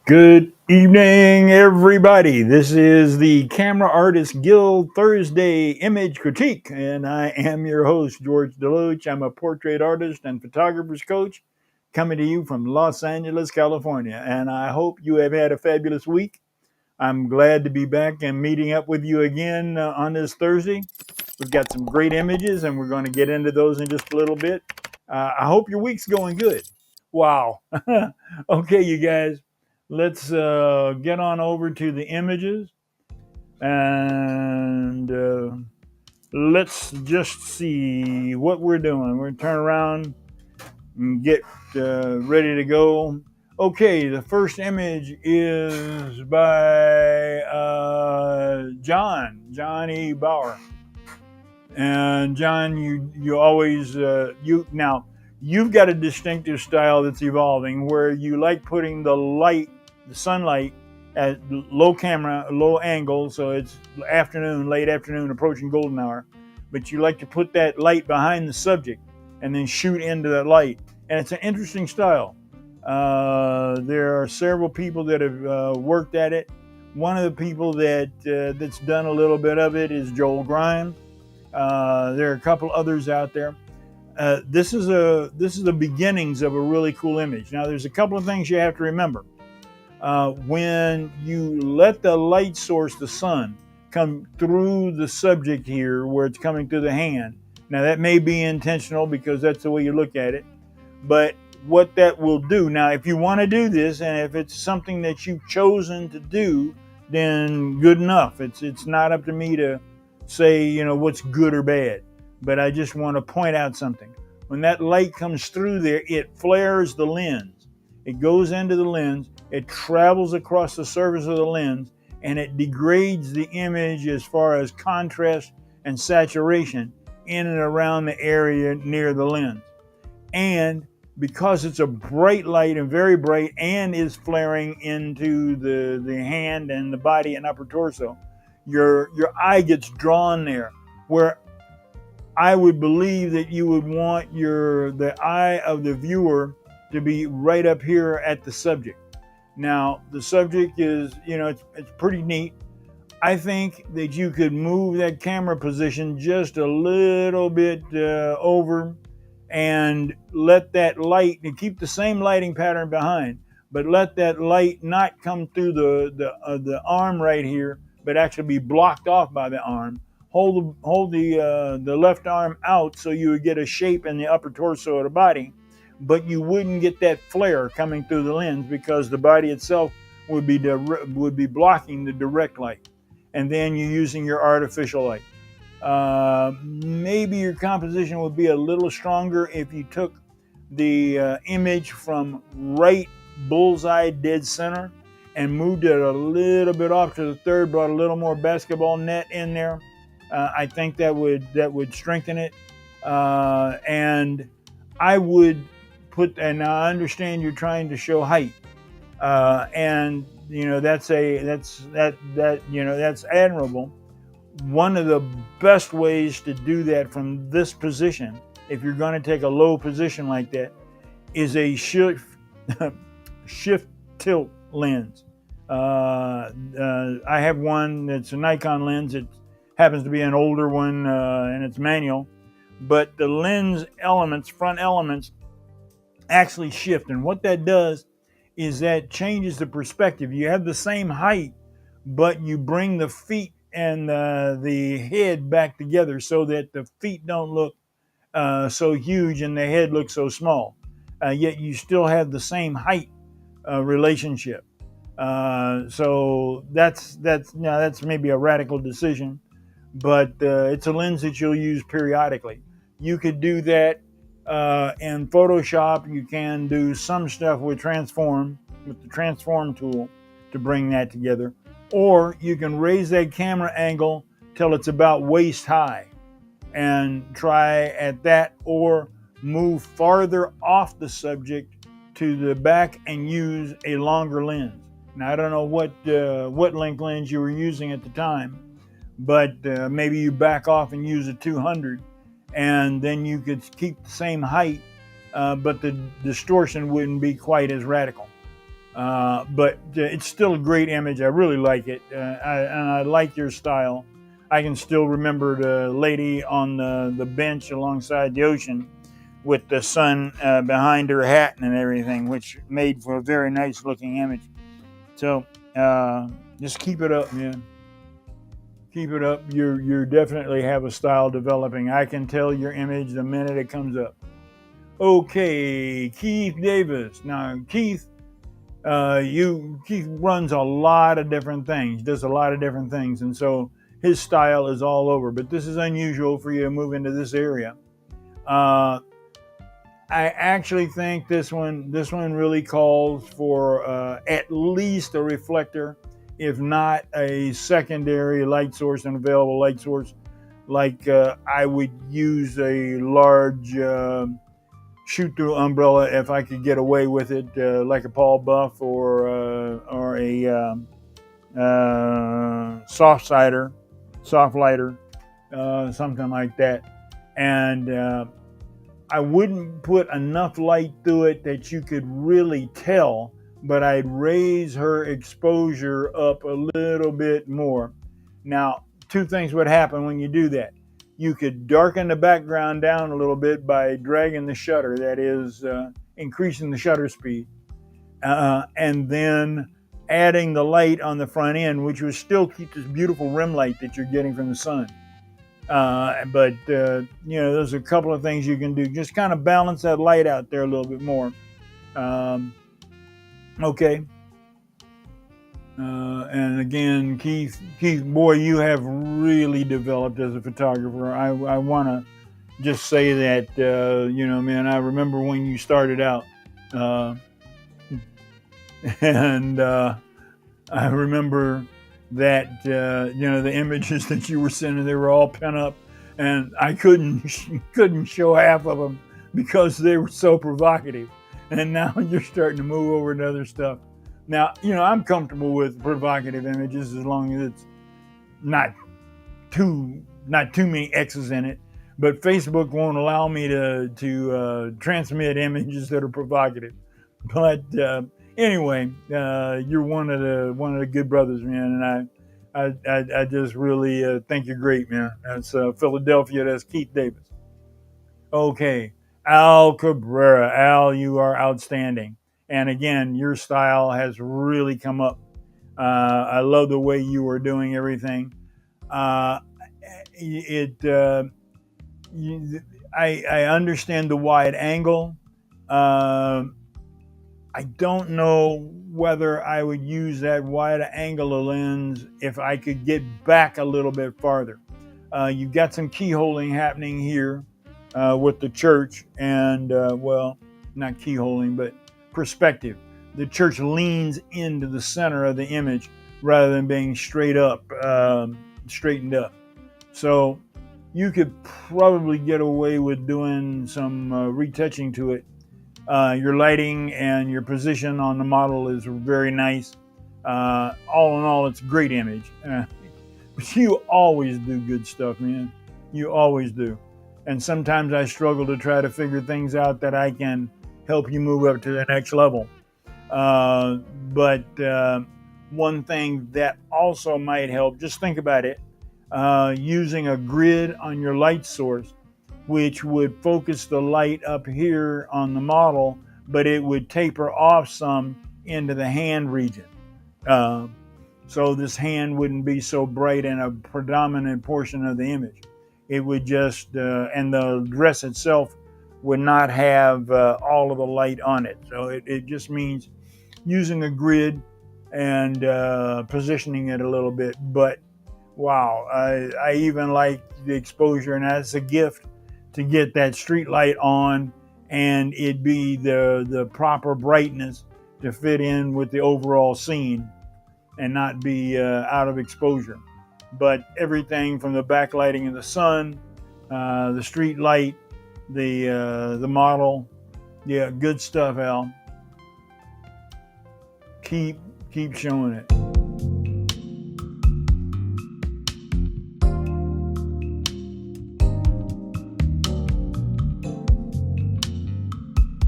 Good evening, everybody. This is the Camera Artist Guild Thursday Image Critique, and I am your host, George DeLoache. I'm a portrait artist and photographer's coach coming to you from Los Angeles, California, and I hope you have had a fabulous week. I'm glad to be back and meeting up with you again on this Thursday. We've got some great images, and we're going to get into those in just a little bit. I hope your week's going good. Wow. Okay, you guys, let's get on over to the images and let's just see what we're doing. We're going to turn around and get ready to go. Okay, the first image is by John E. Bauer. And John, you always you've got a distinctive style that's evolving where you like putting the sunlight at low angle, so it's late afternoon, approaching golden hour. But you like to put that light behind the subject and then shoot into that light, and it's an interesting style. There are several people that have worked at it. One of the people that's done a little bit of it is Joel Grime. There are a couple others out there. This is the beginnings of a really cool image. Now, there's a couple of things you have to remember. When you let the light source, the sun, come through the subject here, where it's coming through the hand. Now, that may be intentional because that's the way you look at it. But what that will do, now, if you want to do this, and if it's something that you've chosen to do, then good enough. It's not up to me to say, what's good or bad. But I just want to point out something. When that light comes through there, it flares the lens. It goes into the lens, it travels across the surface of the lens, and it degrades the image as far as contrast and saturation in and around the area near the lens. And because it's a bright light and very bright and is flaring into the hand and the body and upper torso, your eye gets drawn there, where I would believe that you would want the eye of the viewer to be right up here at the subject. Now, the subject is, it's pretty neat. I think that you could move that camera position just a little bit over and let that light, and keep the same lighting pattern behind, but let that light not come through the arm right here, but actually be blocked off by the arm. Hold the left arm out so you would get a shape in the upper torso of the body, but you wouldn't get that flare coming through the lens because the body itself would be blocking the direct light, and then you're using your artificial light. Maybe your composition would be a little stronger if you took the image from right bullseye dead center and moved it a little bit off to the third, brought a little more basketball net in there. I think that would strengthen it. And I would put, and I understand you're trying to show height, and that's admirable. One of the best ways to do that from this position, if you're going to take a low position like that, is a shift tilt lens. I have one that's a Nikon lens. It happens to be an older one, and it's manual. But the lens elements, front elements, actually shift. And what that does is that changes the perspective. You have the same height, but you bring the feet and the head back together so that the feet don't look so huge and the head looks so small. Yet you still have the same height relationship. So that's maybe a radical decision, but it's a lens that you'll use periodically. You could do that in Photoshop. You can do some stuff with the transform tool to bring that together. Or you can raise that camera angle till it's about waist high and try at that, or move farther off the subject to the back and use a longer lens. Now, I don't know what length lens you were using at the time, but maybe you back off and use a 200, and then you could keep the same height, but the distortion wouldn't be quite as radical. But it's still a great image. I really like it, and I like your style. I can still remember the lady on the bench alongside the ocean with the sun behind her hat and everything, which made for a very nice looking image. So just keep it up, man. Keep it up. You definitely have a style developing. I can tell your image the minute it comes up. Okay, Keith Davis. Now, Keith, Keith runs a lot of different things, does a lot of different things, and so his style is all over. But this is unusual for you to move into this area. I actually think this one really calls for at least a reflector, if not a secondary light source, an available light source. Like I would use a large shoot-through umbrella if I could get away with it, like a Paul Buff or a soft lighter, something like that. And I wouldn't put enough light through it that you could really tell, but I'd raise her exposure up a little bit more. Now, two things would happen when you do that. You could darken the background down a little bit by dragging the shutter, that is, increasing the shutter speed, and then adding the light on the front end, which would still keep this beautiful rim light that you're getting from the sun. But there's a couple of things you can do. Just kind of balance that light out there a little bit more. Okay. And again, Keith, boy, you have really developed as a photographer. I want to just say that, man, I remember when you started out, and I remember that the images that you were sending, they were all pent up, and I couldn't show half of them because they were so provocative. And now you're starting to move over to other stuff. Now, I'm comfortable with provocative images as long as it's not too many X's in it. But Facebook won't allow me to transmit images that are provocative. But anyway, you're one of the good brothers, man, and I just really think you're great, man. That's Philadelphia. That's Keith Davis. Okay, Al Cabrera. Al, you are outstanding. And again, your style has really come up. I love the way you are doing everything. I understand the wide angle. I don't know whether I would use that wide angle of lens if I could get back a little bit farther. You've got some keyholing happening here with the church, and not keyholing, but perspective. The church leans into the center of the image rather than being straightened up. So you could probably get away with doing some retouching to it. Your lighting and your position on the model is very nice. All in all, it's a great image. But you always do good stuff, man. You always do. And sometimes I struggle to try to figure things out that I can help you move up to the next level. But one thing that also might help, just think about it, using a grid on your light source, which would focus the light up here on the model, but it would taper off some into the hand region. So this hand wouldn't be so bright in a predominant portion of the image. It would just, and the dress itself would not have all of the light on it. So it just means using a grid and positioning it a little bit. But wow, I even like the exposure, and that's a gift to get that street light on and it be the proper brightness to fit in with the overall scene and not be out of exposure. But everything from the backlighting of the sun, the street light, the model, yeah, good stuff, Al. Keep showing it.